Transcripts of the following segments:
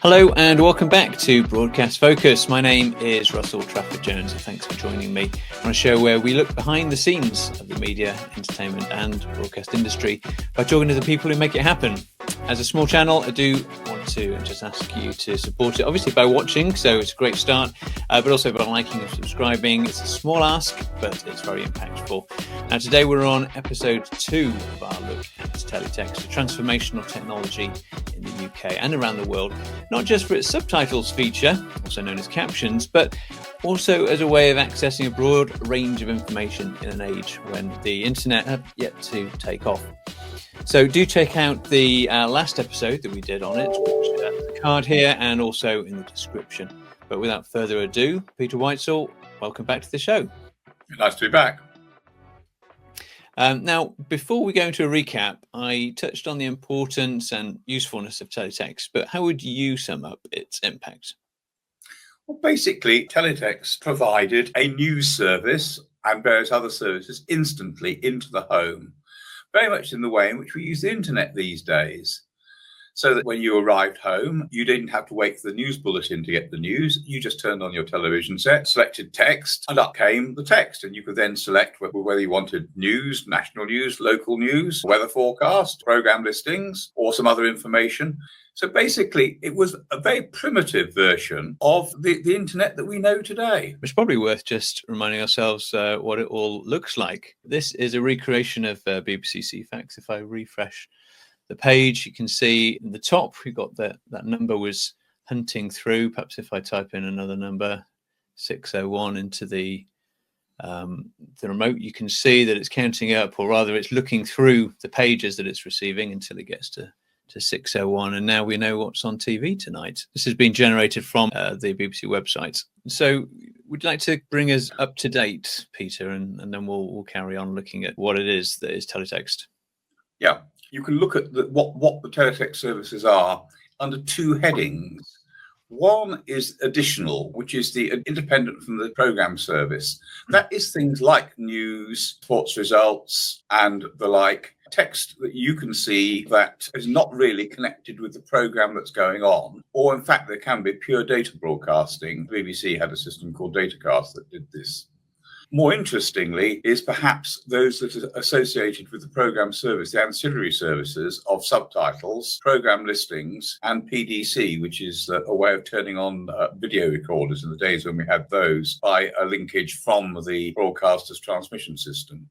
Hello and welcome back to Broadcast Focus. My name is Russell Trafford-Jones and thanks for joining me on a show where we look behind the scenes of the media, entertainment and broadcast industry by talking to the people who make it happen. As a small channel, I do want to just ask you to support it, obviously by watching, so it's a great start, but also by liking and subscribing. It's a small ask, but it's very impactful. Now today we're on episode 2 of our look at Teletext, a transformational technology in the UK and around the world, not just for its subtitles feature, also known as captions, but also as a way of accessing a broad range of information in an age when the internet had yet to take off. So do check out the last episode that we did on it, which the card here and also in the description. But without further ado, Peter Whitesall, welcome back to the show. Nice to be back. Now, before we go into a recap, I touched on the importance and usefulness of Teletext, but how would you sum up its impact? Well, basically, Teletext provided a news service and various other services instantly into the home, very much in the way in which we use the internet these days. So that when you arrived home, you didn't have to wait for the news bulletin to get the news. You just turned on your television set, selected text, and up came the text. And you could then select whether you wanted news, national news, local news, weather forecast, program listings, or some other information. So basically, it was a very primitive version of the internet that we know today. It's probably worth just reminding ourselves what it all looks like. This is a recreation of BBC Ceefax. If I refresh the page, you can see in the top, we've got that number was hunting through. Perhaps if I type in another number, 601, into the remote, you can see that it's counting up, or rather it's looking through the pages that it's receiving until it gets to 601. And now we know what's on TV tonight. This has been generated from the BBC website. So would you like to bring us up to date, Peter, and then we'll carry on looking at what it is that is Teletext? Yeah. You can look at what the Teletext services are under two headings. One is additional, which is the independent from the program service. That is things like news, sports results, and the like. Text that you can see that is not really connected with the program that's going on, or in fact, there can be pure data broadcasting. The BBC had a system called Datacast that did this. More interestingly is perhaps those that are associated with the program service, the ancillary services of subtitles, program listings, and PDC, which is a way of turning on video recorders in the days when we had those by a linkage from the broadcaster's transmission system.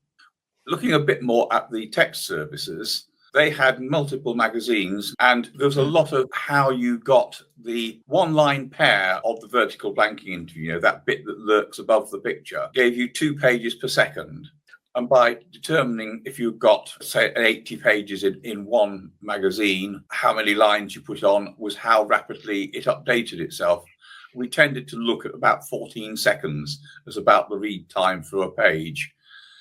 Looking a bit more at the text services, they had multiple magazines, and there was a lot of how you got the one-line pair of the vertical blanking interview, that bit that lurks above the picture, gave you 2 pages per second. And by determining if you got, say, 80 pages in one magazine, how many lines you put on was how rapidly it updated itself. We tended to look at about 14 seconds as about the read time for a page.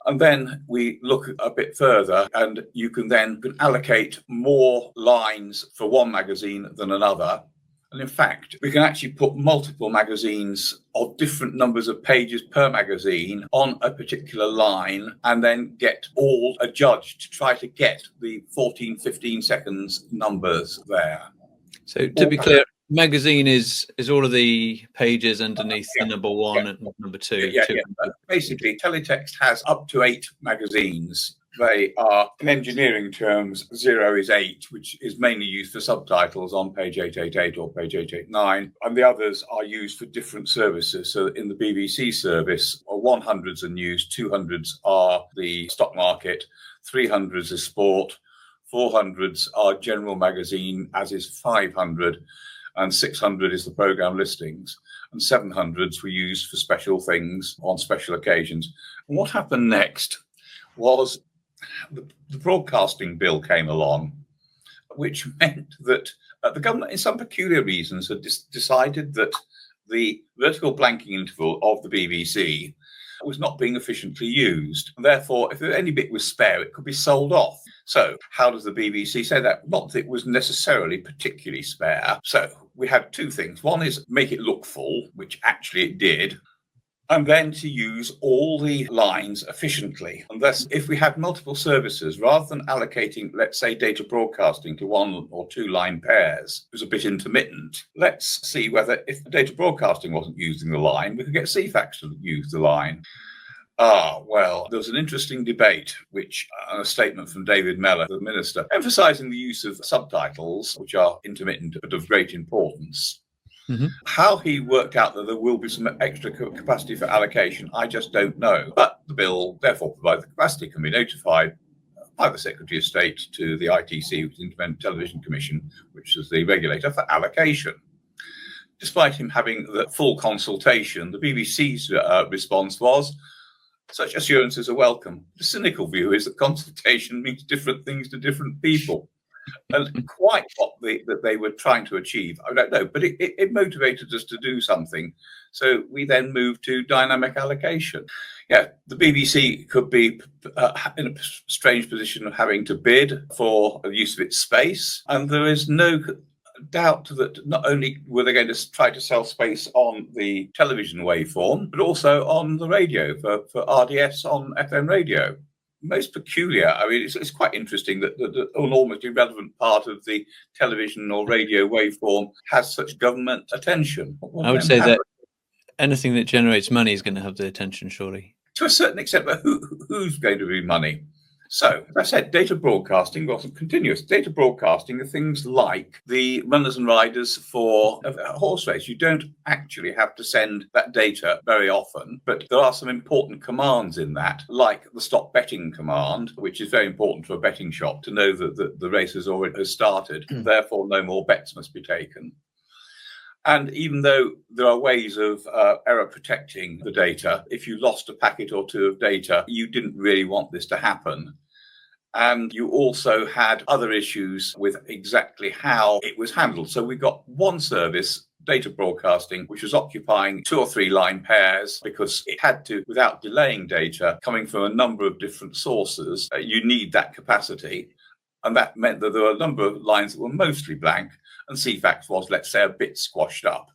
And then we look a bit further, and you can then allocate more lines for one magazine than another. And in fact, we can actually put multiple magazines of different numbers of pages per magazine on a particular line and then get all adjudged to try to get the 14, 15 seconds numbers there. So to be clear, magazine is all of the pages underneath the number 1 and number 2. Yeah. Basically, Teletext has up to 8 magazines. They are, in engineering terms, 0 is 8, which is mainly used for subtitles on page 888 or page 889. And the others are used for different services. So in the BBC service, 100s are news, 200s are the stock market, 300s is sport, 400s are general magazine, as is 500. And 600 is the program listings, and 700s were used for special things on special occasions. And what happened next was the broadcasting bill came along, which meant that the government, in some peculiar reasons, had decided that the vertical blanking interval of the BBC was not being efficiently used. And therefore, if any bit was spare, it could be sold off. So how does the BBC say that? Not that it was necessarily particularly spare. So we had 2 things. One is make it look full, which actually it did. and then to use all the lines efficiently. And thus, if we had multiple services, rather than allocating, let's say, data broadcasting to 1 or 2 line pairs, it was a bit intermittent. Let's see whether, if data broadcasting wasn't using the line, we could get Ceefax to use the line. Well, there was an interesting debate, a statement from David Mellor, the minister, emphasising the use of subtitles, which are intermittent but of great importance. Mm-hmm. How he worked out that there will be some extra capacity for allocation, I just don't know. But the bill therefore provides the capacity can be notified by the Secretary of State to the ITC, which is the Independent Television Commission, which is the regulator for allocation. Despite him having the full consultation, the BBC's response was, such assurances are welcome. The cynical view is that consultation means different things to different people. And quite what that they were trying to achieve, I don't know, but it motivated us to do something. So we then moved to dynamic allocation. Yeah, the BBC could be in a strange position of having to bid for the use of its space. And there is no doubt that not only were they going to try to sell space on the television waveform, but also on the radio for RDS on FM radio. Most peculiar, I mean, it's quite interesting that the almost irrelevant part of the television or radio waveform has such government attention. I would say that anything that generates money is going to have the attention, surely. To a certain extent, but who's going to be money? So, as I said, data broadcasting wasn't continuous. Data broadcasting are things like the runners and riders for a horse race. You don't actually have to send that data very often, but there are some important commands in that, like the stop betting command, which is very important to a betting shop to know that the race has already started. Therefore, no more bets must be taken. And even though there are ways of error protecting the data, if you lost a packet or 2 of data, you didn't really want this to happen. And you also had other issues with exactly how it was handled. So we got one service, data broadcasting, which was occupying 2 or 3 line pairs because it had to, without delaying data coming from a number of different sources, you need that capacity. And that meant that there were a number of lines that were mostly blank, and Ceefax was, let's say, a bit squashed up.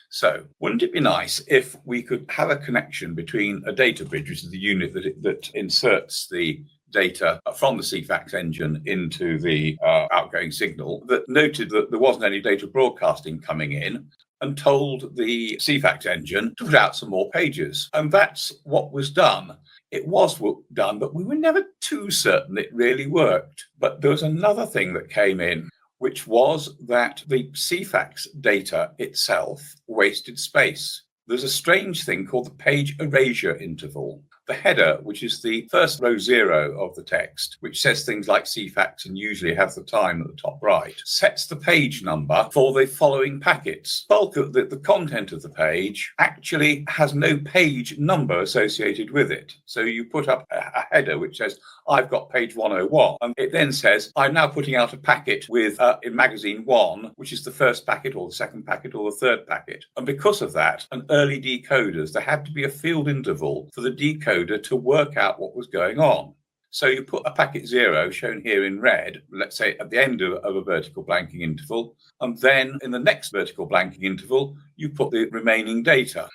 So wouldn't it be nice if we could have a connection between a data bridge, which is the unit that inserts the data from the Ceefax engine into the outgoing signal, that noted that there wasn't any data broadcasting coming in, and told the Ceefax engine to put out some more pages. And that's what was done. It was done, but we were never too certain it really worked. But there was another thing that came in, which was that the Ceefax data itself wasted space. There's a strange thing called the page erasure interval. The header, which is the first row 0 of the text, which says things like Ceefax and usually has the time at the top right, sets the page number for the following packets. Bulk of the content of the page actually has no page number associated with it. So you put up a header which says, I've got page 101. And it then says, I'm now putting out a packet with in magazine 1, which is the first packet or the second packet or the third packet. And because of that, and early decoders, there had to be a field interval for the decoder to work out what was going on. So you put a packet 0, shown here in red, let's say at the end of a vertical blanking interval, and then in the next vertical blanking interval, you put the remaining data.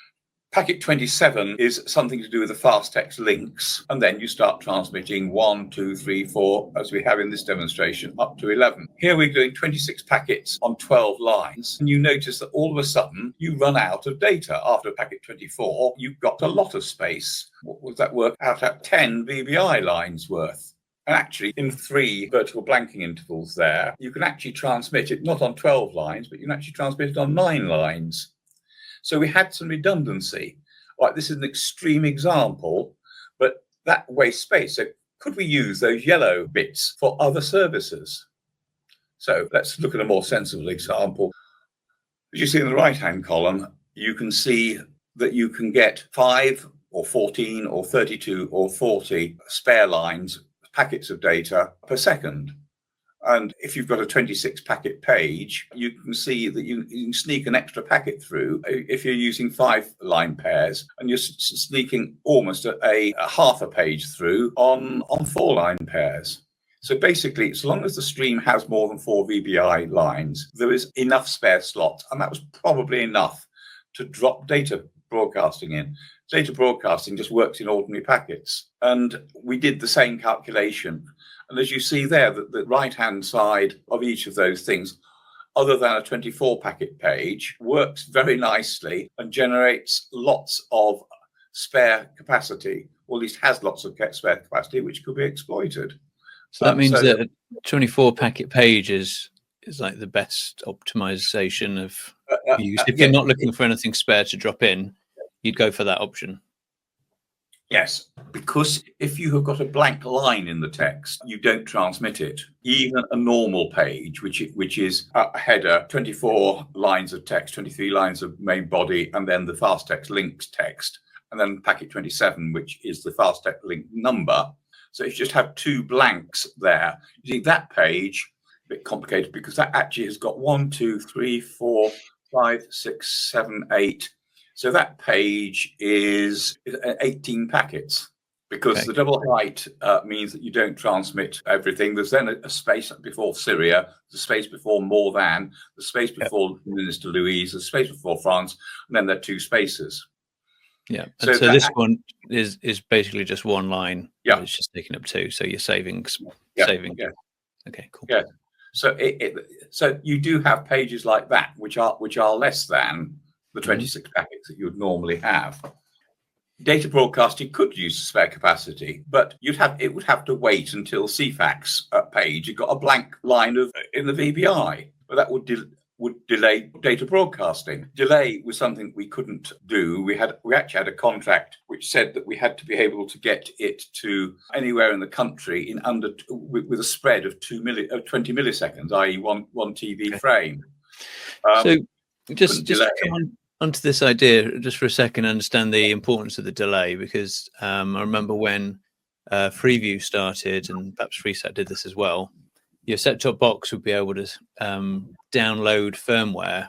Packet 27 is something to do with the fast text links, and then you start transmitting 1, 2, 3, 4, as we have in this demonstration, up to 11. Here we're doing 26 packets on 12 lines, and you notice that all of a sudden you run out of data. After packet 24, you've got a lot of space. What would that work out at? 10 VBI lines worth. And actually, in 3 vertical blanking intervals there, you can actually transmit it not on 12 lines, but you can actually transmit it on 9 lines. So we had some redundancy. Right, this is an extreme example, but that wastes space. So could we use those yellow bits for other services? So let's look at a more sensible example. As you see in the right-hand column, you can see that you can get 5 or 14 or 32 or 40 spare lines, packets of data per second. And if you've got a 26 packet page, you can see that you can sneak an extra packet through if you're using 5 line pairs, and you're sneaking almost a half a page through on 4 line pairs. So basically, so long as the stream has more than 4 VBI lines, there is enough spare slots, and that was probably enough to drop data broadcasting in. data broadcasting just works in ordinary packets. And we did the same calculation. And as you see there, the right-hand side of each of those things, other than a 24 packet page, works very nicely and generates lots of spare capacity, or at least has lots of spare capacity, which could be exploited. So that means that a 24 packet page is like the best optimization of use. If you're not looking for anything spare to drop in, you'd go for that option. Yes, because if you have got a blank line in the text, you don't transmit it. Even a normal page, which is a header, 24 lines of text, 23 lines of main body, and then the fast text links text, and then packet 27, which is the fast text link number. So if you just have two blanks there, you see that page, a bit complicated because that actually has got 1, 2, 3, 4, 5, 6, 7, 8. So that page is 18 packets, because the double height means that you don't transmit everything. There's then a space before Syria, the space before more than, the space before Minister Louise, the space before France, and then there are two spaces. Yeah, and so this one is basically just one line. Yeah, it's just taking up two, so you're saving. Yeah. Okay, cool. Yeah, so so you do have pages like that, which are less than the 26 packets that you would normally have. Data broadcasting could use spare capacity, but it would have to wait until Ceefax page you got a blank line in the VBI, but that would delay data broadcasting. Delay was something we couldn't do. We actually had a contract which said that we had to be able to get it to anywhere in the country in with a spread of 20 milliseconds, i.e. one TV frame. So just come onto this idea just for a second, understand the importance of the delay, because I remember when Freeview started, and perhaps FreeSat did this as well, your set-top box would be able to download firmware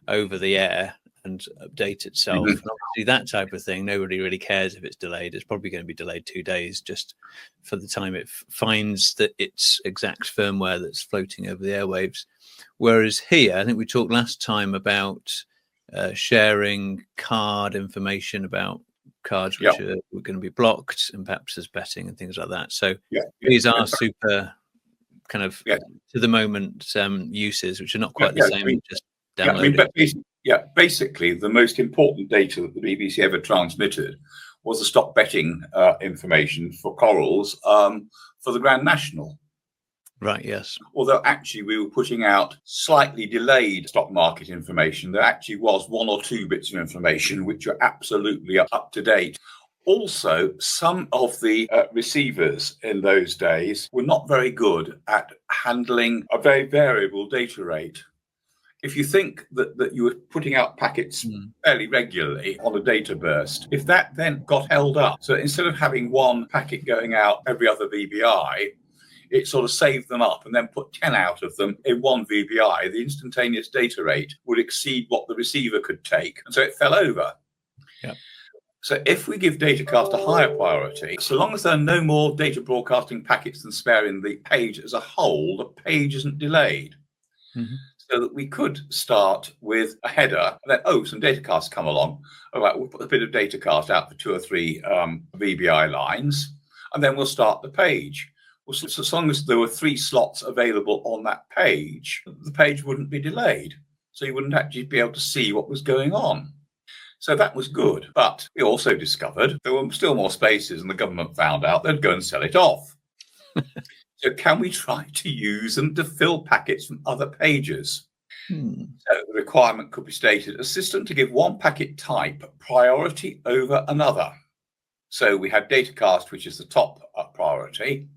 over the air and update itself. And obviously that type of thing, nobody really cares if it's delayed. It's probably going to be delayed 2 days just for the time it finds that its exact firmware that's floating over the airwaves. Whereas here, I think we talked last time about sharing card information about cards which were going to be blocked, and perhaps there's betting and things like that. So these are super kind of to the moment uses, which are not quite the same as just downloading. Basically the most important data that the BBC ever transmitted was the stop betting information for corals for the Grand National. Right, yes. Although actually we were putting out slightly delayed stock market information. There actually was 1 or 2 bits of information which were absolutely up to date. Also, some of the receivers in those days were not very good at handling a very variable data rate. If you think that you were putting out packets fairly regularly on a data burst, if that then got held up, so instead of having one packet going out every other VBI, it sort of saved them up and then put 10 out of them in one VBI, the instantaneous data rate would exceed what the receiver could take. And so it fell over. Yeah. So if we give datacast a higher priority, so long as there are no more data broadcasting packets than spare in the page as a whole, the page isn't delayed. So that we could start with a header, and then, some datacasts come along. All right, we'll put a bit of datacast out for 2 or 3 VBI lines, and then we'll start the page. Well, so as long as there were 3 slots available on that page, the page wouldn't be delayed. So you wouldn't actually be able to see what was going on. So that was good. But we also discovered there were still more spaces, and the government found out they'd go and sell it off. So can we try to use them to fill packets from other pages? So the requirement could be stated, assistant to give one packet type priority over another. So we had datacast, which is the top priority,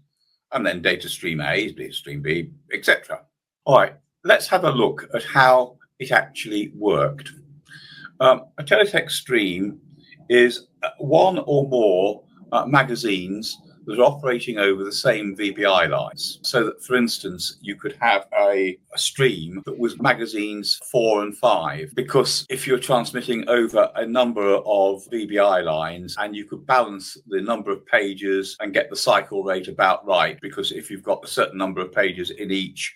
and then data stream A, data stream B, etc. All right, let's have a look at how it actually worked. A teletext stream is one or more magazines that are operating over the same VBI lines. So that, for instance, you could have a stream that was magazines 4 and 5, because if you're transmitting over a number of VBI lines, and you could balance the number of pages and get the cycle rate about right, because if you've got a certain number of pages in each,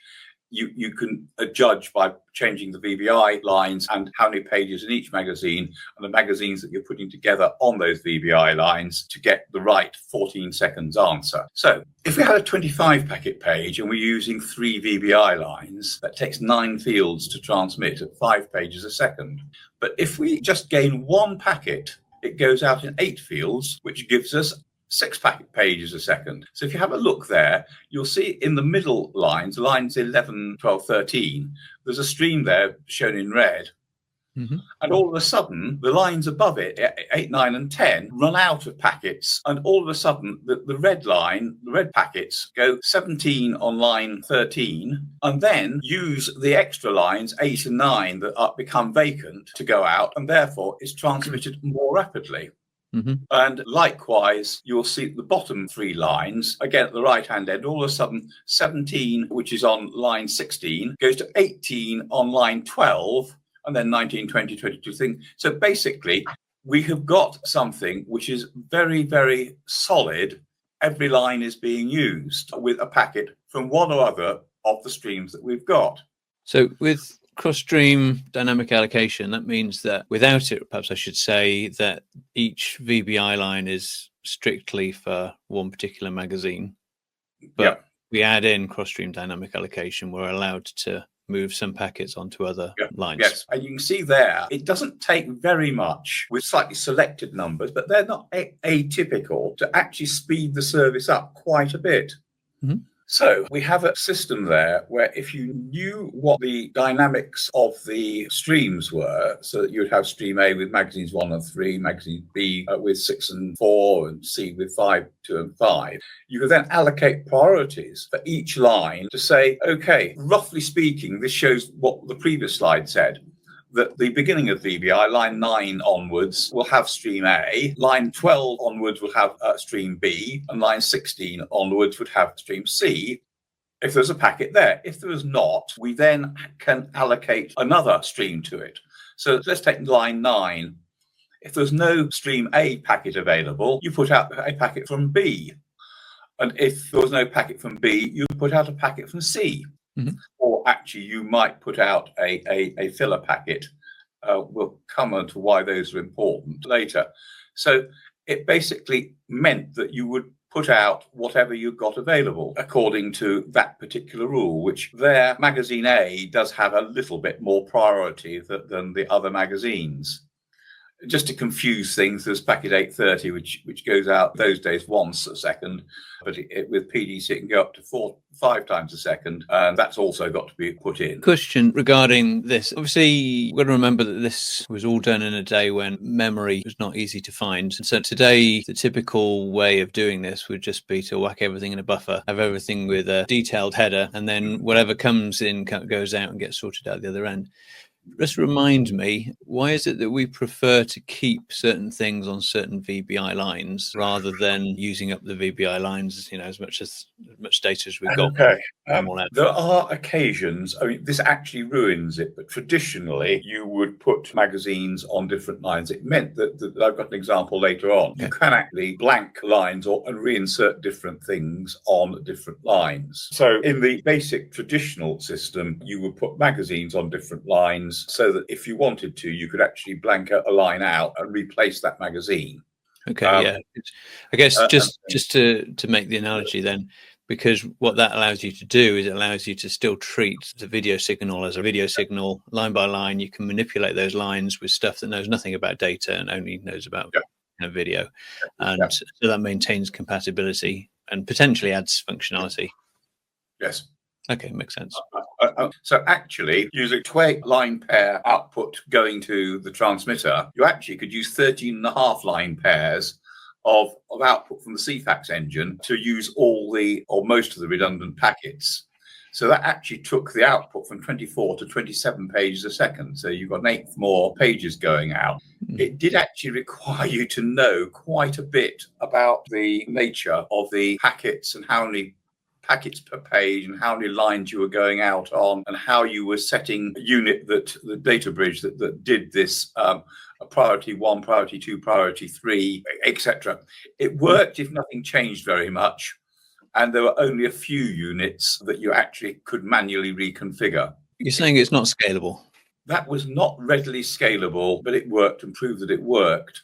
you can judge by changing the VBI lines and how many pages in each magazine and the magazines that you're putting together on those VBI lines to get the right 14 seconds answer. So if we had a 25 packet page and we're using 3 VBI lines, that takes 9 fields to transmit at 5 pages a second. But if we just gain 1 packet, it goes out in 8 fields, which gives us 6 packet pages a second. So if you have a look there, you'll see in the middle lines 11, 12, 13, there's a stream there shown in red. Mm-hmm. And all of a sudden, the lines above it, 8, 9, and 10, run out of packets. And all of a sudden, the red line, the red packets, go 17 on line 13, and then use the extra lines, 8 and 9, that become vacant to go out, and therefore is transmitted more rapidly. Mm-hmm. And likewise, you'll see the bottom 3 lines, again at the right-hand end, all of a sudden 17, which is on line 16, goes to 18 on line 12, and then 19, 20, 22 things. So basically, we have got something which is very, very solid. Every line is being used with a packet from one or other of the streams that we've got. So with cross-stream dynamic allocation, that means that without it, perhaps I should say that each VBI line is strictly for one particular magazine. But we add in cross-stream dynamic allocation, we're allowed to move some packets onto other lines. Yes, and you can see there, it doesn't take very much with slightly selected numbers, but they're not atypical to actually speed the service up quite a bit. Mm-hmm. So we have a system there where if you knew what the dynamics of the streams were, so that you would have stream A with magazines 1 and 3, magazine B with 6 and 4, and C with 5, 2 and 5, you could then allocate priorities for each line to say, okay, roughly speaking, this shows what the previous slide said, that the beginning of VBI, line 9 onwards, will have stream A, line 12 onwards will have stream B, and line 16 onwards would have stream C, if there's a packet there. If there is not, we then can allocate another stream to it. So let's take line 9. If there's no stream A packet available, you put out a packet from B. And if there was no packet from B, you put out a packet from C. Mm-hmm. Or actually, you might put out a filler packet. We'll come on to why those are important later. So it basically meant that you would put out whatever you got available according to that particular rule, which there, magazine A does have a little bit more priority than the other magazines. Just to confuse things, there's packet 830, which goes out those days once a second, but with PDC it can go up to 5 times a second, and that's also got to be put in. Question regarding this. Obviously, we've got to remember that this was all done in a day when memory was not easy to find. So today, the typical way of doing this would just be to whack everything in a buffer, have everything with a detailed header, and then whatever comes in goes out and gets sorted out the other end. Just remind me, why is it that we prefer to keep certain things on certain VBI lines rather than using up the VBI lines, as much data as we've got? Okay. There are occasions, this actually ruins it, but traditionally you would put magazines on different lines. It meant that I've got an example later on. Okay. You can actually blank lines and reinsert different things on different lines. So in the basic traditional system, you would put magazines on different lines so that if you wanted to, you could actually blank a line out and replace that magazine. Okay, I guess just to make the analogy then, because what that allows you to do is it allows you to still treat the video signal as a video signal line by line. You can manipulate those lines with stuff that knows nothing about data and only knows about video. And so that maintains compatibility and potentially adds functionality. Yes. Okay, makes sense. So actually, using 2 line pair output going to the transmitter, you actually could use 13.5 line pairs of output from the Ceefax engine to use all or most of the redundant packets. So that actually took the output from 24 to 27 pages a second. So you've got an 8 more pages going out. It did actually require you to know quite a bit about the nature of the packets and how many packets per page and how many lines you were going out on and how you were setting a unit the data bridge that did this priority 1, priority 2, priority 3, etc. It worked if nothing changed very much, and there were only a few units that you actually could manually reconfigure. You're saying it's not scalable? That was not readily scalable, but it worked and proved that it worked.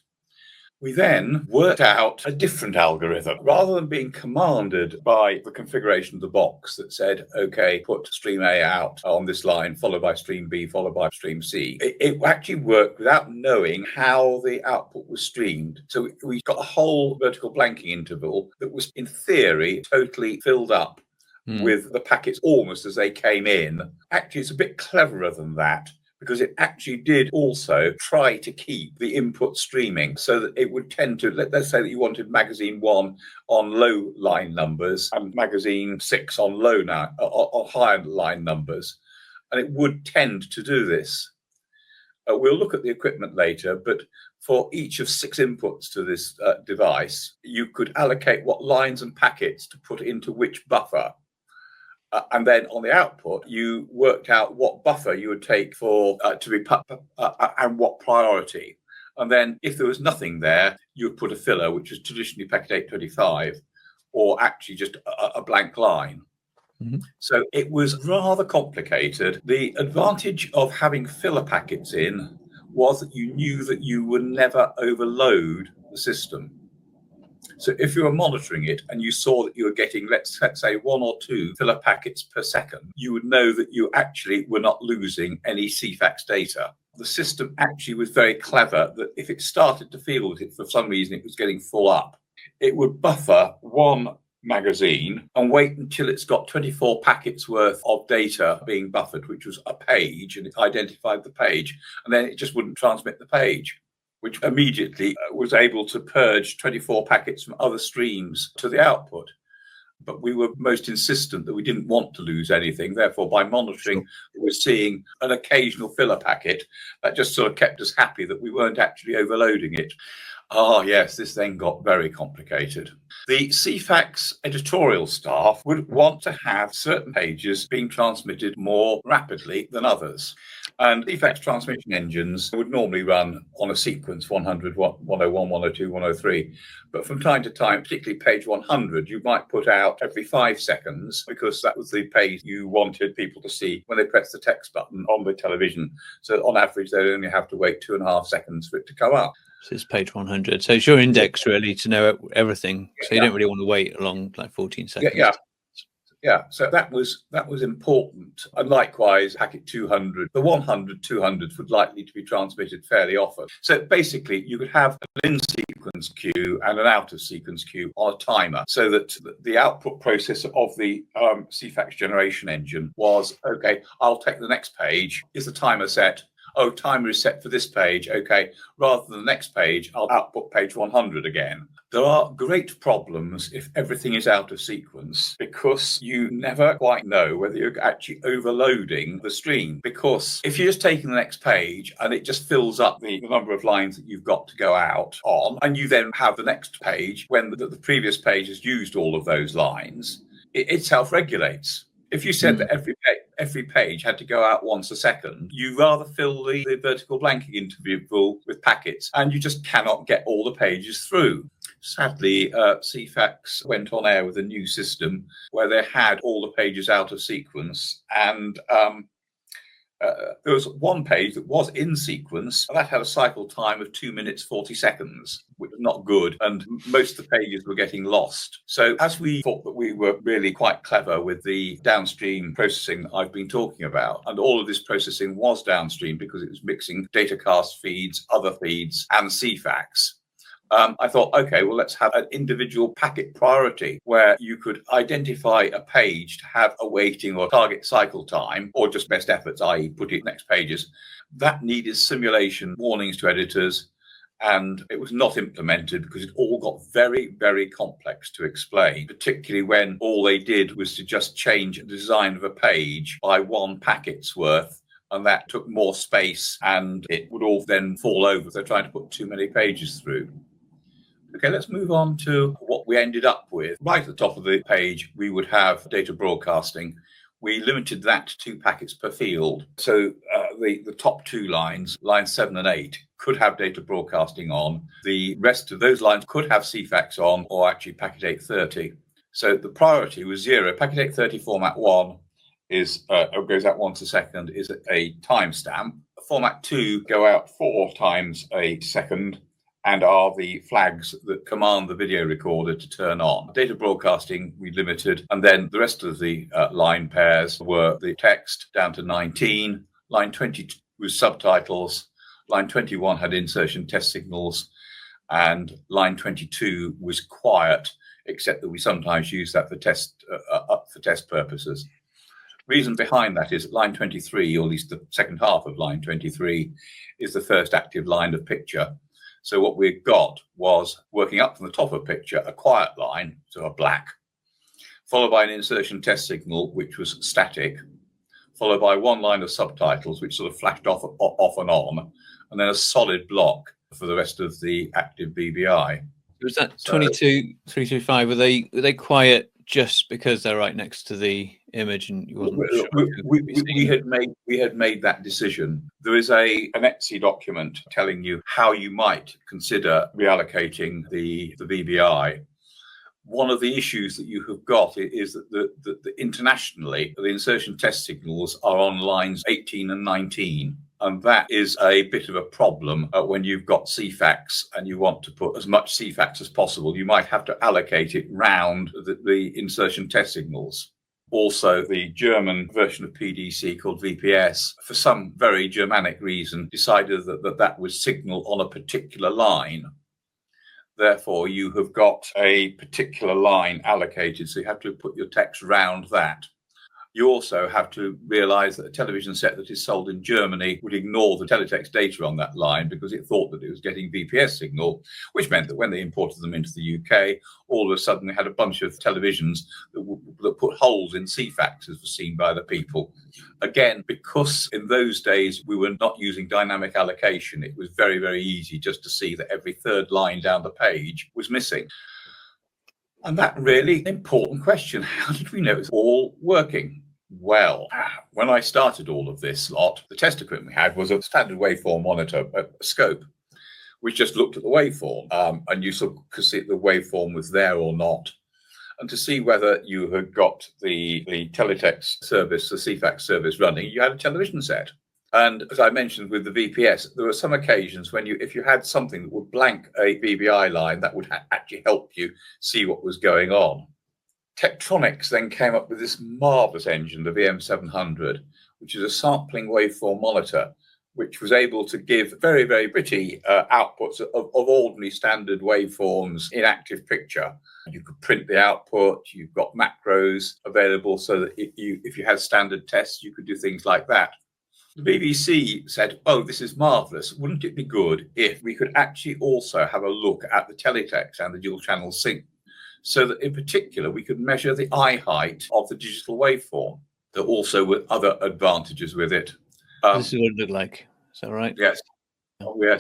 We then worked out a different algorithm. Rather than being commanded by the configuration of the box that said, okay, put stream A out on this line, followed by stream B, followed by stream C, it actually worked without knowing how the output was streamed. So we got a whole vertical blanking interval that was, in theory, totally filled up with the packets almost as they came in. Actually, it's a bit cleverer than that, because it actually did also try to keep the input streaming so that it would tend to, let's say that you wanted magazine 1 on low line numbers and magazine 6 on on higher line numbers, and it would tend to do this. We'll look at the equipment later, but for each of 6 inputs to this device, you could allocate what lines and packets to put into which buffer. And then on the output, you worked out what buffer you would take for to be and what priority. And then if there was nothing there, you would put a filler, which is traditionally packet 825, or actually just a blank line. So it was rather complicated. The advantage of having filler packets in was that you knew that you would never overload the system. So if you were monitoring it and you saw that you were getting, let's say, 1 or 2 filler packets per second, you would know that you actually were not losing any Ceefax data. The system actually was very clever that if it started to feel that for some reason it was getting full up, it would buffer one magazine and wait until it's got 24 packets worth of data being buffered, which was a page, and it identified the page, and then it just wouldn't transmit the page, which immediately was able to purge 24 packets from other streams to the output. But we were most insistent that we didn't want to lose anything. Therefore, by monitoring, we were seeing an occasional filler packet. That just sort of kept us happy that we weren't actually overloading it. Ah, yes, this then got very complicated. The Ceefax editorial staff would want to have certain pages being transmitted more rapidly than others. And Ceefax transmission engines would normally run on a sequence 100, 101, 102, 103. But from time to time, particularly page 100, you might put out every 5 seconds because that was the page you wanted people to see when they press the text button on the television. So on average, they'd only have to wait 2.5 seconds for it to come up. So it's page 100. So it's your index really to know everything. So you don't really want to wait along like 14 seconds. Yeah. So that was important. And likewise, packet 200, the 100, 200s would likely to be transmitted fairly often. So basically, you could have an in-sequence queue and an out-of-sequence queue on a timer, so that the output process of the Ceefax generation engine was, okay, I'll take the next page. Is the timer set? Oh, timer is set for this page. Okay, rather than the next page, I'll output page 100 again. There are great problems if everything is out of sequence, because you never quite know whether you're actually overloading the stream. Because if you're just taking the next page and it just fills up the number of lines that you've got to go out on, and you then have the next page when the previous page has used all of those lines, it self-regulates. If you said that every page had to go out once a second, you rather fill the vertical blanking interval with packets, and you just cannot get all the pages through. Sadly, Ceefax went on air with a new system where they had all the pages out of sequence, and there was one page that was in sequence, and that had a cycle time of 2 minutes 40 seconds, which was not good, and most of the pages were getting lost. So as we thought that we were really quite clever with the downstream processing that I've been talking about, and all of this processing was downstream because it was mixing datacast feeds, other feeds, and Ceefax, I thought, okay, well, let's have an individual packet priority where you could identify a page to have a waiting or target cycle time, or just best efforts, i.e. put it next pages. That needed simulation warnings to editors, and it was not implemented because it all got very, very complex to explain, particularly when all they did was to just change the design of a page by 1 packet's worth. And that took more space, and it would all then fall over if they're trying to put too many pages through. Okay, let's move on to what we ended up with. Right at the top of the page, we would have data broadcasting. We limited that to 2 packets per field. So the top 2 lines, lines 7 and 8, could have data broadcasting on. The rest of those lines could have Ceefax on, or actually packet 830. So the priority was 0. Packet 30 format 1 is goes out once a second, is a timestamp. Format 2 go out 4 times a second and are the flags that command the video recorder to turn on. Data broadcasting we limited, and then the rest of the line pairs were the text down to 19. Line 20 was subtitles. Line 21 had insertion test signals, and line 22 was quiet, except that we sometimes use that for test purposes. Reason behind that is line 23, or at least the second half of line 23, is the first active line of picture. So what we got was, working up from the top of picture, a quiet line, so a black, followed by an insertion test signal, which was static, followed by one line of subtitles, which sort of flashed off and on, and then a solid block for the rest of the active BBI. Was that 22,325? Were they quiet just because they're right next to the image, and you wasn't sure? We had made that decision. There is an Etsy document telling you how you might consider reallocating the BBI. One of the issues that you have got is that internationally, the insertion test signals are on lines 18 and 19. And that is a bit of a problem when you've got Ceefax and you want to put as much Ceefax as possible. You might have to allocate it round the insertion test signals. Also, the German version of PDC called VPS, for some very Germanic reason, decided that would signal on a particular line. Therefore, you have got a particular line allocated, so you have to put your text round that. You also have to realise that a television set that is sold in Germany would ignore the Teletext data on that line because it thought that it was getting VPS signal, which meant that when they imported them into the UK, all of a sudden they had a bunch of televisions that put holes in Ceefax, as was seen by the people. Again, because in those days we were not using dynamic allocation, it was very, very easy just to see that every third line down the page was missing. And that really important question, how did we know it's all working? Well, when I started all of this lot, the test equipment we had was a standard waveform monitor, a scope, which just looked at the waveform, and you sort of could see if the waveform was there or not. And to see whether you had got the Teletext service, the Ceefax service running, you had a television set. And as I mentioned with the VPS, there were some occasions when if you had something that would blank a BBI line, that would actually help you see what was going on. Tektronix then came up with this marvelous engine, the VM700, which is a sampling waveform monitor, which was able to give very, very pretty outputs of ordinary standard waveforms in active picture. You could print the output, you've got macros available so that if you had standard tests, you could do things like that. The BBC said, oh, this is marvellous. Wouldn't it be good if we could actually also have a look at the teletext and the dual channel sync, so that in particular we could measure the eye height of the digital waveform? There also were other advantages with it. This is what it looked like. Is that right? Yes. We're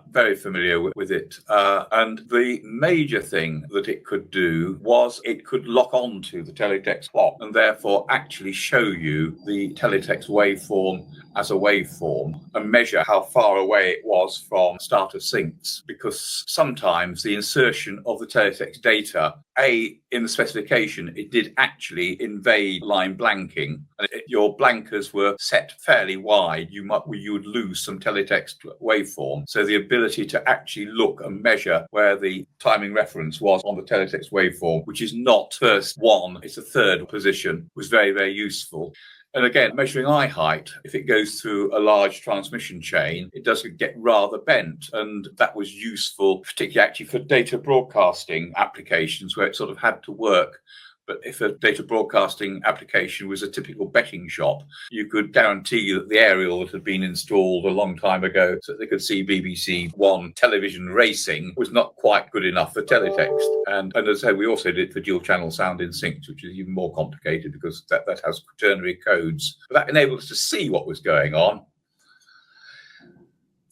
very familiar with it. And the major thing that it could do was it could lock on to the teletext clock and therefore actually show you the teletext waveform as a waveform and measure how far away it was from start of syncs. Because sometimes the insertion of the teletext data, in the specification, it did actually invade line blanking. And if your blankers were set fairly wide, you would lose some teletext waveform. So the ability to actually look and measure where the timing reference was on the teletext waveform, which is not first one, it's a third position, was very, very useful. And again, measuring eye height, if it goes through a large transmission chain, it does get rather bent. And that was useful, particularly actually for data broadcasting applications where it sort of had to work. But if a data broadcasting application was a typical betting shop, you could guarantee that the aerial that had been installed a long time ago so that they could see BBC One television racing was not quite good enough for teletext. And as I say, we also did for dual channel sound in sync, which is even more complicated because that has quaternary codes. But that enabled us to see what was going on.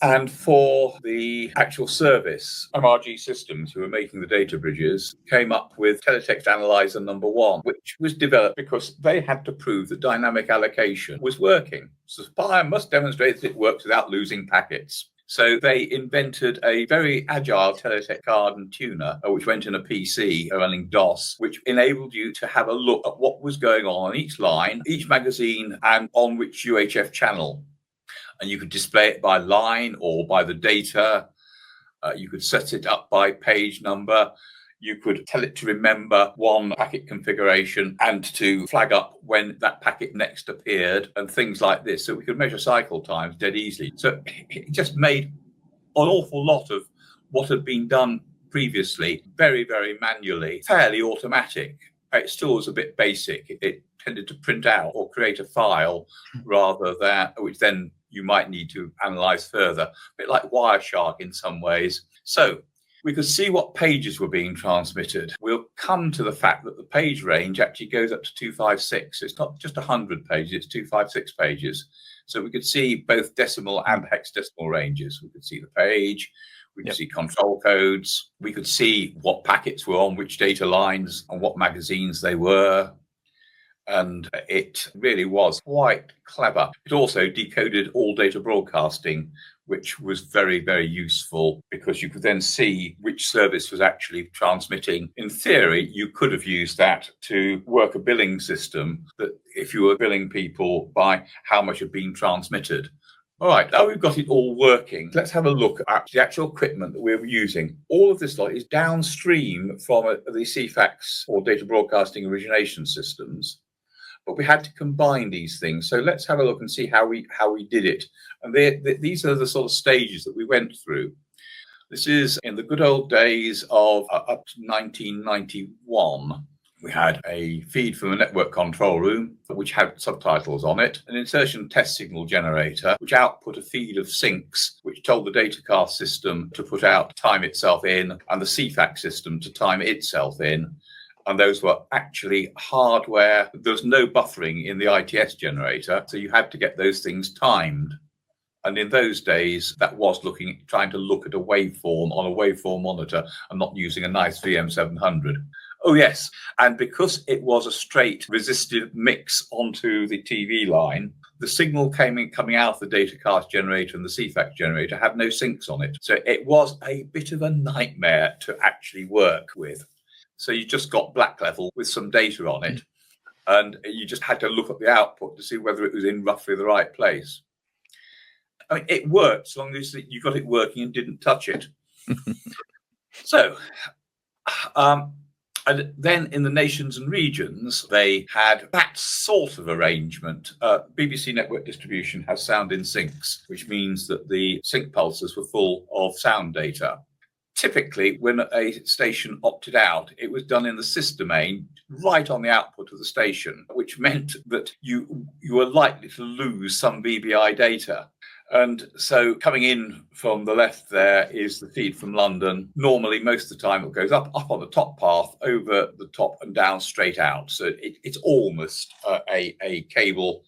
And for the actual service, MRG Systems, who were making the data bridges, came up with Teletext Analyzer number 1, which was developed because they had to prove that dynamic allocation was working. So supplier must demonstrate that it works without losing packets. So they invented a very agile Teletext card and tuner, which went in a PC running DOS, which enabled you to have a look at what was going on each line, each magazine, and on which UHF channel. And you could display it by line or by the data. You could set it up by page number. You could tell it to remember one packet configuration and to flag up when that packet next appeared and things like this. So we could measure cycle times dead easily. So it just made an awful lot of what had been done previously very, very manually, fairly automatic. It still was a bit basic. It tended to print out or create a file rather than, which then you might need to analyze further, a bit like Wireshark in some ways. So we could see what pages were being transmitted. We'll come to the fact that the page range actually goes up to 256. It's not just 100 pages, it's 256 pages. So we could see both decimal and hexadecimal ranges. We could see the page, we could see control codes, we could see what packets were on which data lines and what magazines they were. And it really was quite clever. It also decoded all data broadcasting, which was very, very useful because you could then see which service was actually transmitting. In theory, you could have used that to work a billing system that if you were billing people by how much had been transmitted. All right, now we've got it all working. Let's have a look at the actual equipment that we're using. All of this lot is downstream from the Ceefax or data broadcasting origination systems. But we had to combine these things. So let's have a look and see how we did it. And these are the sort of stages that we went through. This is in the good old days of up to 1991. We had a feed from a network control room, which had subtitles on it, an insertion test signal generator, which output a feed of syncs, which told the datacast system to put out, time itself in, and the Ceefax system to time itself in. And those were actually hardware. There was no buffering in the ITS generator, so you had to get those things timed. And in those days, that was trying to look at a waveform on a waveform monitor and not using a nice VM700. Oh, yes. And because it was a straight resistive mix onto the TV line, the signal coming out of the datacast generator and the Ceefax generator had no syncs on it. So it was a bit of a nightmare to actually work with. So you just got black level with some data on it, and you just had to look at the output to see whether it was in roughly the right place. I mean, it worked as long as you got it working and didn't touch it. So, and then in the nations and regions, they had that sort of arrangement. BBC Network Distribution has sound in syncs, which means that the sync pulses were full of sound data. Typically, when a station opted out, it was done in the sys domain right on the output of the station, which meant that you were likely to lose some VBI data. And so coming in from the left there is the feed from London. Normally, most of the time, it goes up on the top path, over the top and down straight out. So it's almost a cable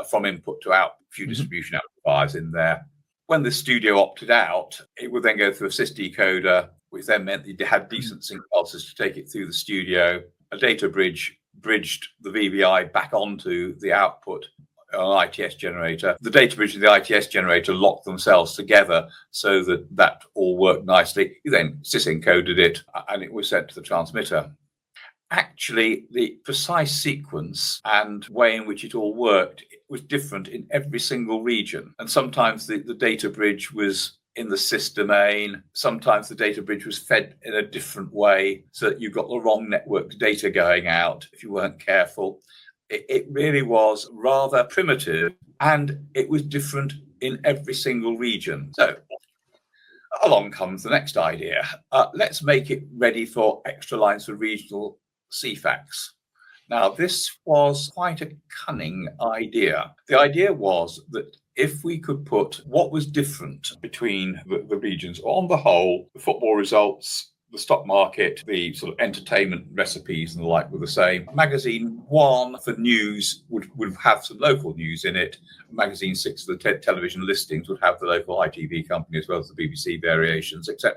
from input to out, a few distribution amplifiers in there. When the studio opted out, it would then go through a sys decoder, which then meant that you had decent sync pulses to take it through the studio. A data bridge bridged the VBI back onto the output on an ITS generator. The data bridge and the ITS generator locked themselves together so that all worked nicely. You then sys encoded it and it was sent to the transmitter. Actually, the precise sequence and way in which it all worked was different in every single region. And sometimes the data bridge was in the sys domain. Sometimes the data bridge was fed in a different way so that you got the wrong network data going out if you weren't careful. It really was rather primitive, and it was different in every single region. So along comes the next idea. Let's make it ready for extra lines for regional Ceefax. Now, this was quite a cunning idea. The idea was that if we could put what was different between the regions, on the whole, the football results, the stock market, the sort of entertainment recipes and the like were the same. Magazine 1 for news would have some local news in it. Magazine 6 for the television listings would have the local ITV company as well as the BBC variations, etc.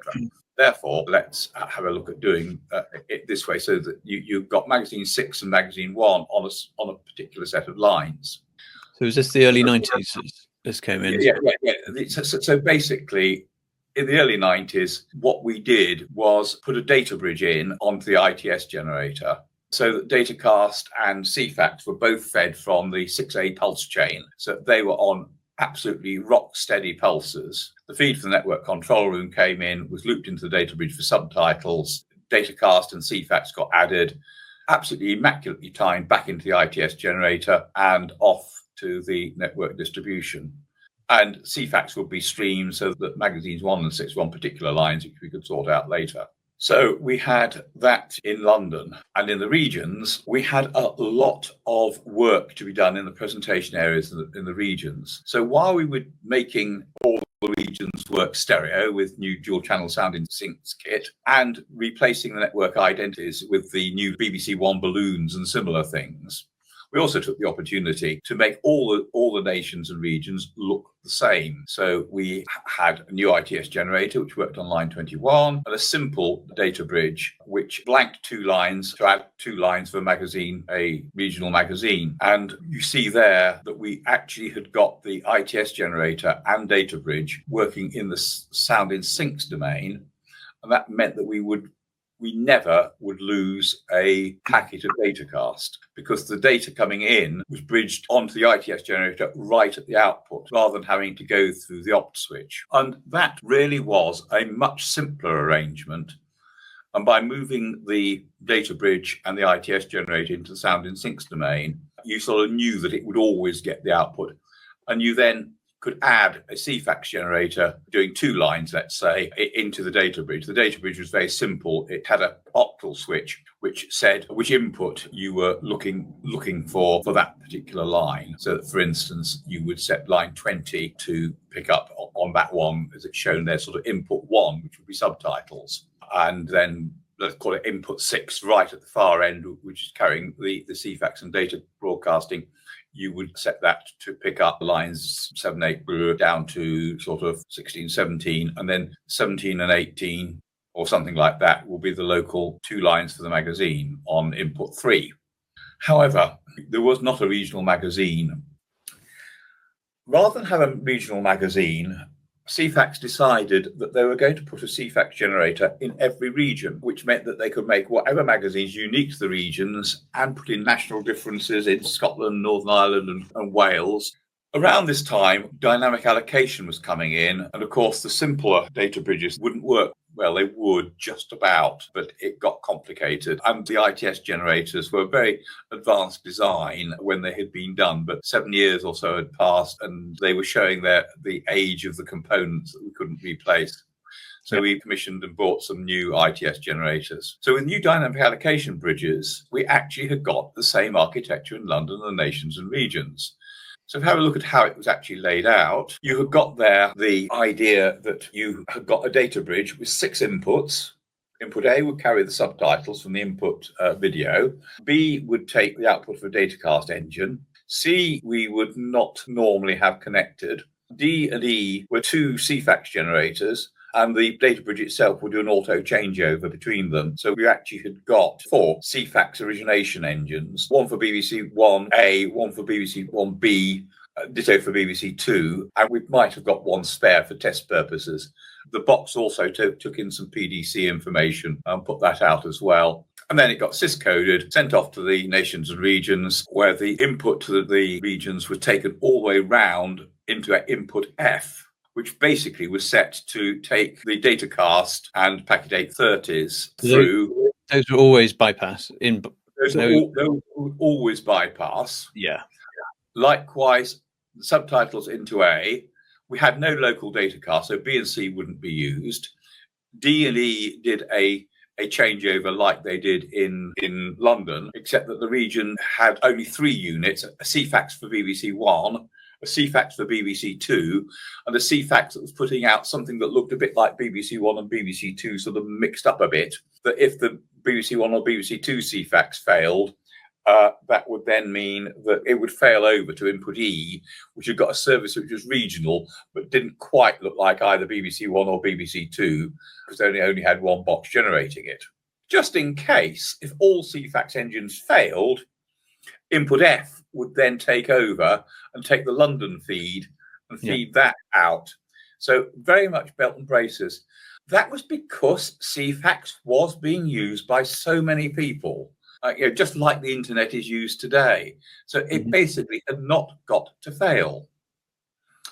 Therefore, let's have a look at doing it this way so that you've got magazine 6 and magazine 1 on a particular set of lines. So was this the early 90s? this came in. So basically, in the early 90s, what we did was put a data bridge in onto the ITS generator, so that Datacast and Ceefax were both fed from the 6A pulse chain. So they were on absolutely rock steady pulses. The feed from the network control room came in, was looped into the data bridge for subtitles. Datacast and Ceefax got added, absolutely immaculately timed back into the ITS generator and off to the network distribution. And Ceefax would be streamed so that magazines 1 and 6 were on particular lines, which we could sort out later. So we had that in London, and in the regions, we had a lot of work to be done in the presentation areas in the regions. So while we were making all the regions work stereo with new dual channel sound in syncs kit and replacing the network identities with the new BBC One balloons and similar things, we also took the opportunity to make all the nations and regions look the same. So we had a new ITS generator, which worked on line 21, and a simple data bridge, which blanked 2 lines to add 2 lines for a regional magazine. And you see there that we actually had got the ITS generator and data bridge working in the sound in syncs domain. And that meant that we never would lose a packet of datacast, because the data coming in was bridged onto the ITS generator right at the output, rather than having to go through the opt switch. And that really was a much simpler arrangement. And by moving the data bridge and the ITS generator into the sound in syncs domain, you sort of knew that it would always get the output. And you then could add a Ceefax generator doing 2 lines, let's say, into the data bridge. The data bridge was very simple. It had an octal switch which said which input you were looking for that particular line. So that, for instance, you would set line 20 to pick up on that one, as it's shown there, sort of input 1, which would be subtitles. And then let's call it input 6 right at the far end, which is carrying the Ceefax and data broadcasting. You would set that to pick up lines 7, 8 down to sort of 16, 17, and then 17 and 18 or something like that will be the local 2 lines for the magazine on input 3. However, there was not a regional magazine. Rather than have a regional magazine, Ceefax decided that they were going to put a Ceefax generator in every region, which meant that they could make whatever magazines unique to the regions and put in national differences in Scotland, Northern Ireland and Wales. Around this time, dynamic allocation was coming in, and of course the simpler data bridges wouldn't work. Well, they would just about, but it got complicated. And the ITS generators were a very advanced design when they had been done, but 7 years or so had passed and they were showing the age of the components that we couldn't replace. So we commissioned and bought some new ITS generators. So with new dynamic allocation bridges, we actually had got the same architecture in London and the nations and regions. So if you have a look at how it was actually laid out, you have got there the idea that you have got a data bridge with 6 inputs. Input A would carry the subtitles from the input video. B would take the output of a datacast engine. C we would not normally have connected. D and E were 2 Ceefax generators, and the data bridge itself would do an auto changeover between them. So we actually had got 4 Ceefax origination engines, 1 for BBC 1A, 1 for BBC 1B, ditto for BBC 2, and we might have got 1 spare for test purposes. The box also took in some PDC information and put that out as well. And then it got syscoded, sent off to the nations and regions, where the input to the regions was taken all the way round into input F, which basically was set to take the datacast and packet 830s through. Those were always bypass. Those were always bypass. Yeah. Likewise, the subtitles into A, we had no local datacast, so B and C wouldn't be used. D and E did a changeover like they did in London, except that the region had only 3 units, a Ceefax for BBC 1, a Ceefax for BBC 2, and a Ceefax that was putting out something that looked a bit like BBC 1 and BBC 2, sort of mixed up a bit, that if the BBC 1 or BBC 2 Ceefax failed, that would then mean that it would fail over to input E, which had got a service which was regional, but didn't quite look like either BBC 1 or BBC 2, because they only had 1 box generating it. Just in case, if all Ceefax engines failed, input F would then take over and take the London feed and feed that out. So very much belt and braces. That was because Ceefax was being used by so many people, just like the internet is used today. So it basically had not got to fail.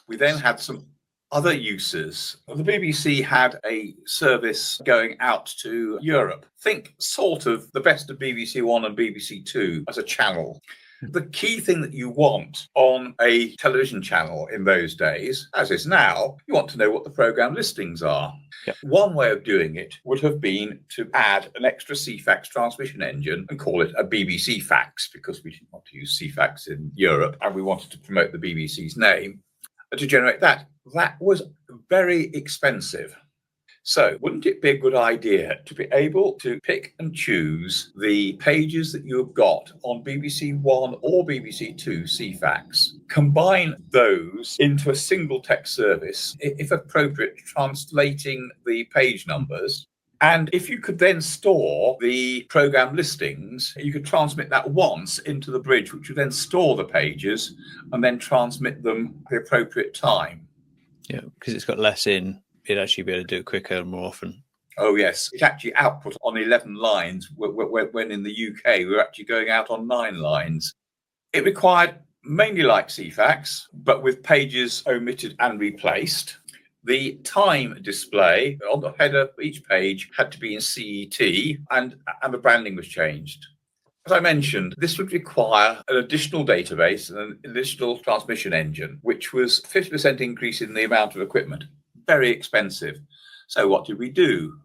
We then had some other uses. The BBC had a service going out to Europe. Think sort of the best of BBC One and BBC Two as a channel. The key thing that you want on a television channel in those days, as is now, you want to know what the programme listings are. Yep. One way of doing it would have been to add an extra Ceefax transmission engine and call it a BBC fax, because we didn't want to use Ceefax in Europe and we wanted to promote the BBC's name. To generate that was very expensive. So wouldn't it be a good idea to be able to pick and choose the pages that you have got on BBC One or BBC Two Ceefax, combine those into a single text service, if appropriate, translating the page numbers. And if you could then store the programme listings, you could transmit that once into the bridge, which would then store the pages and then transmit them at the appropriate time. Yeah, because it's got less in, it'd actually be able to do it quicker and more often. Oh, yes. It's actually output on 11 lines, when in the UK, we're actually going out on 9 lines. It required mainly like Ceefax, but with pages omitted and replaced. The time display on the header of each page had to be in CET, and the branding was changed. As I mentioned, this would require an additional database and an additional transmission engine, which was 50% increase in the amount of equipment. Very expensive. So what did we do?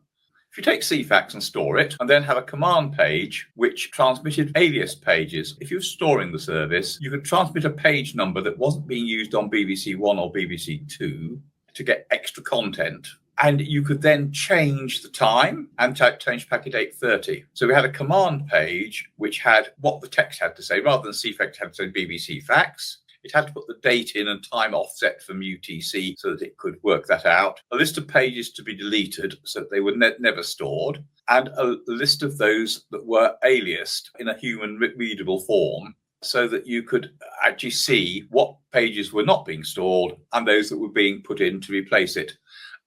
If you take Ceefax and store it, and then have a command page which transmitted alias pages, if you're storing the service, you could transmit a page number that wasn't being used on BBC One or BBC Two to get extra content. And you could then change the time and change packet 830. So we had a command page which had what the text had to say, rather than Ceefax had to say BBC fax. It had to put the date in and time offset from UTC so that it could work that out. A list of pages to be deleted so that they were never stored, and a list of those that were aliased in a human readable form, so that you could actually see what pages were not being stored and those that were being put in to replace it.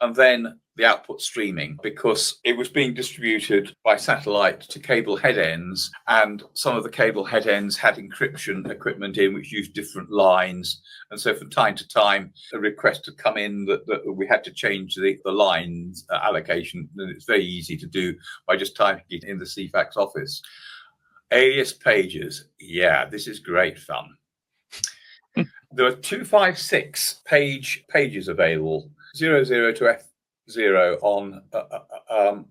And then the output streaming, because it was being distributed by satellite to cable head ends, and some of the cable head ends had encryption equipment in which used different lines. And so from time to time, a request had come in that we had to change the lines allocation. And it's very easy to do by just typing it in the Ceefax office. Alias pages. Yeah, this is great fun. There are 256 pages available, 00 to F0 on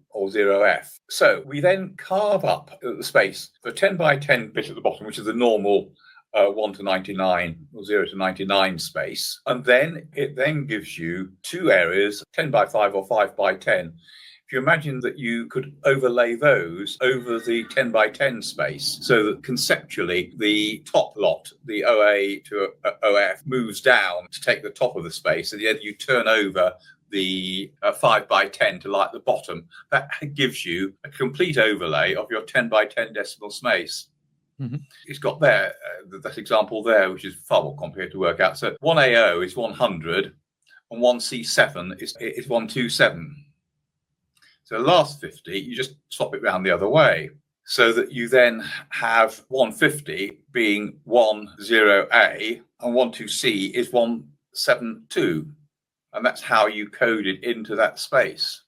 or 0F. So we then carve up the space for 10 by 10 bit at the bottom, which is the normal 1 to 99 or 0 to 99 space. And then it then gives you two areas, 10 by 5 or 5 by 10. If you imagine that you could overlay those over the 10 by 10 space, so that conceptually the top lot, the OA to OF, moves down to take the top of the space, and then you turn over the 5 by 10 to like the bottom. That gives you a complete overlay of your 10 by 10 decimal space. Mm-hmm. It's got there, that example there, which is far more complicated to work out. So 1AO is 100 and 1C7 is 127. So the last 50, you just swap it round the other way, so that you then have 150 being 10A and 12C is 172. And that's how you coded into that space.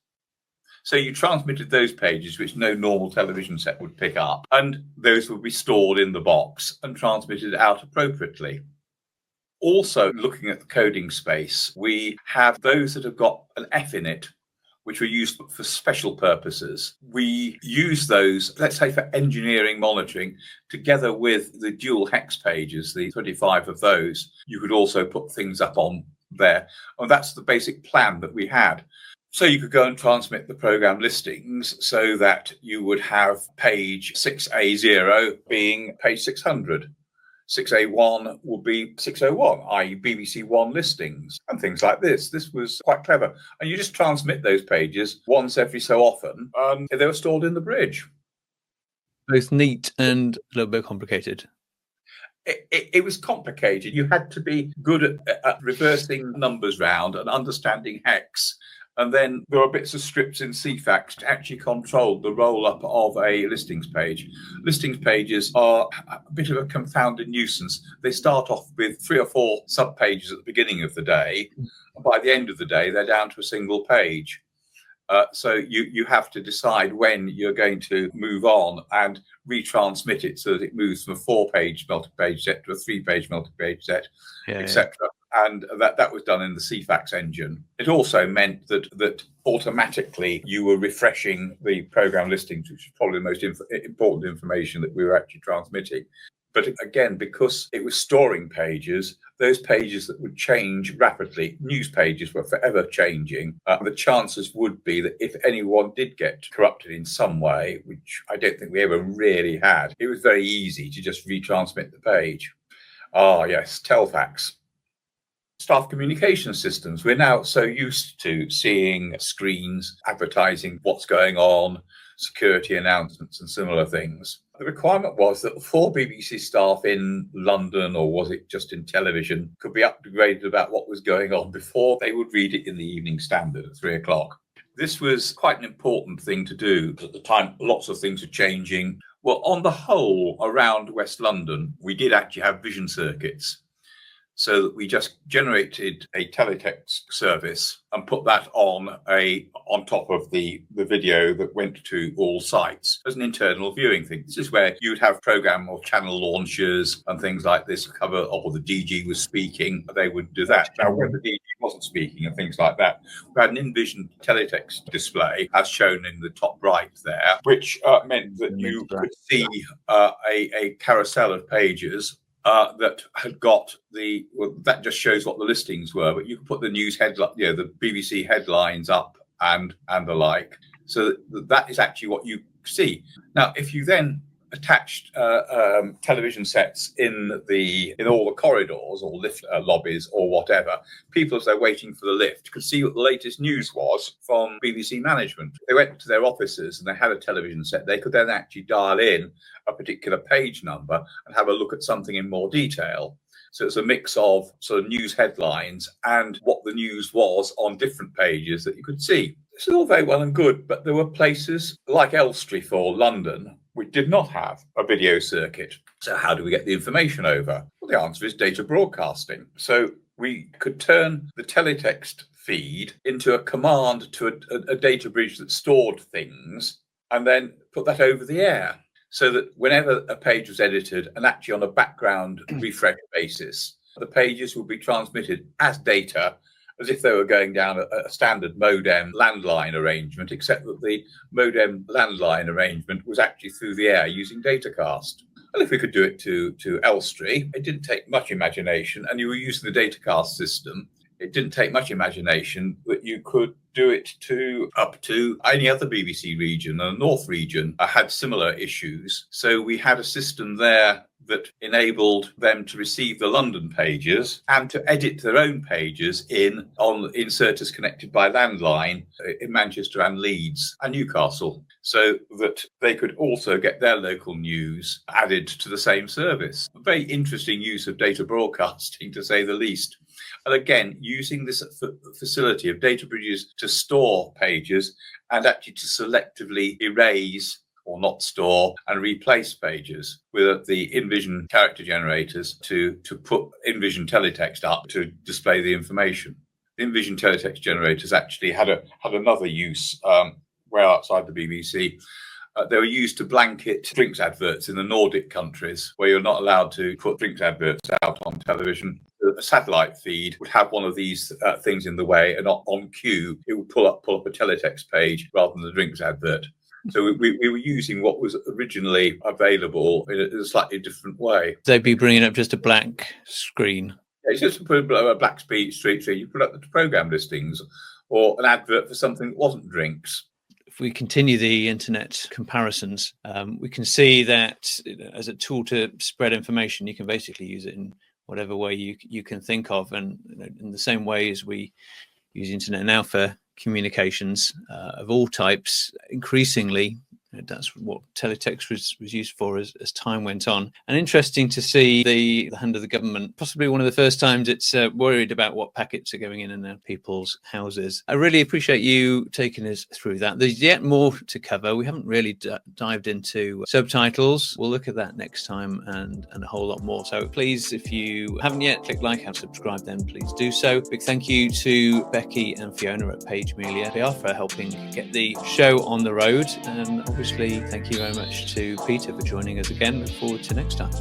So you transmitted those pages, which no normal television set would pick up, and those would be stored in the box and transmitted out appropriately. Also, looking at the coding space, we have those that have got an F in it, which were used for special purposes. We use those, let's say, for engineering monitoring, together with the dual hex pages, the 25 of those. You could also put things up on there. And that's the basic plan that we had. So you could go and transmit the program listings so that you would have page 6A0 being page 600. 6A1 would be 601, i.e. BBC One listings and things like this. This was quite clever. And you just transmit those pages once every so often, and they were stored in the bridge. Both neat and a little bit complicated. It was complicated. You had to be good at reversing numbers round and understanding hex. And then there are bits of scripts in Ceefax to actually control the roll-up of a listings page. Listings pages are a bit of a confounded nuisance. They start off with 3 or 4 sub-pages at the beginning of the day. By the end of the day, they're down to a single page. So you have to decide when you're going to move on and retransmit it so that it moves from a 4-page multi-page set to a 3-page multi-page set, etc. And that was done in the Ceefax engine. It also meant that automatically you were refreshing the program listings, which is probably the most important information that we were actually transmitting. But again, because it was storing pages, those pages that would change rapidly, news pages were forever changing. The chances would be that if anyone did get corrupted in some way, which I don't think we ever really had, it was very easy to just retransmit the page. Ah, yes, Telfax. Staff communication systems. We're now so used to seeing screens advertising what's going on, security announcements and similar things. The requirement was that 4 BBC staff in London, or was it just in television, could be upgraded about what was going on before they would read it in the Evening Standard at 3 o'clock. This was quite an important thing to do. At the time, lots of things were changing. Well, on the whole, around West London, we did actually have vision circuits. So that we just generated a teletext service and put that on top of the video that went to all sites as an internal viewing thing. This is where you would have program or channel launchers and things like this cover, or the DG was speaking, they would do that. Now, when the DG wasn't speaking and things like that, we had an in-vision teletext display, as shown in the top right there, which meant that you could see a carousel of pages that had got that just shows what the listings were, but you could put the news headline, the BBC headlines up and the like. So that is actually what you see. Now, if you then attached television sets in all the corridors or lift lobbies or whatever, people as they're waiting for the lift could see what the latest news was from BBC management. They went to their offices and they had a television set. They could then actually dial in a particular page number and have a look at something in more detail. So it's a mix of sort of news headlines and what the news was on different pages that you could see. This is all very well and good, but there were places like Elstree or London which did not have a video circuit. So how do we get the information over? Well, the answer is data broadcasting. So we could turn the teletext feed into a command to a data bridge that stored things and then put that over the air. So that whenever a page was edited, and actually on a background refresh basis, the pages would be transmitted as data, as if they were going down a standard modem landline arrangement, except that the modem landline arrangement was actually through the air using datacast. Well, if we could do it to Elstree, it didn't take much imagination, and you were using the datacast system. It didn't take much imagination that you could do it up to any other BBC region. And the North region had similar issues. So we had a system there that enabled them to receive the London pages and to edit their own pages on inserters connected by landline in Manchester and Leeds and Newcastle, so that they could also get their local news added to the same service. A very interesting use of data broadcasting, to say the least. And again, using this facility of data bridges to store pages and actually to selectively erase or not store and replace pages with the InVision character generators to put InVision teletext up to display the information. The InVision teletext generators actually had another use way outside the BBC. They were used to blanket drinks adverts in the Nordic countries, where you're not allowed to put drinks adverts out on television. A satellite feed would have one of these things in the way, and on cue, it would pull up a teletext page rather than the drinks advert. So we were using what was originally available in a slightly different way. They'd be bringing up just a black screen. Yeah, it's just to put a black street, so you put up the program listings or an advert for something that wasn't drinks. If we continue the internet comparisons, we can see that as a tool to spread information, you can basically use it in whatever way you can think of. And in the same way as we use the internet now for communications of all types, increasingly That's what Teletext was used for as time went on. And interesting to see the hand of the government, possibly one of the first times it's worried about what packets are going in people's houses. I really appreciate you taking us through that. There's yet more to cover. We haven't really dived into subtitles. We'll look at that next time and a whole lot more. So please, if you haven't yet, click like and subscribe, then please do so. Big thank you to Becky and Fiona at Page Media PR for helping get the show on the road. And obviously, thank you very much to Peter for joining us again. Look forward to next time.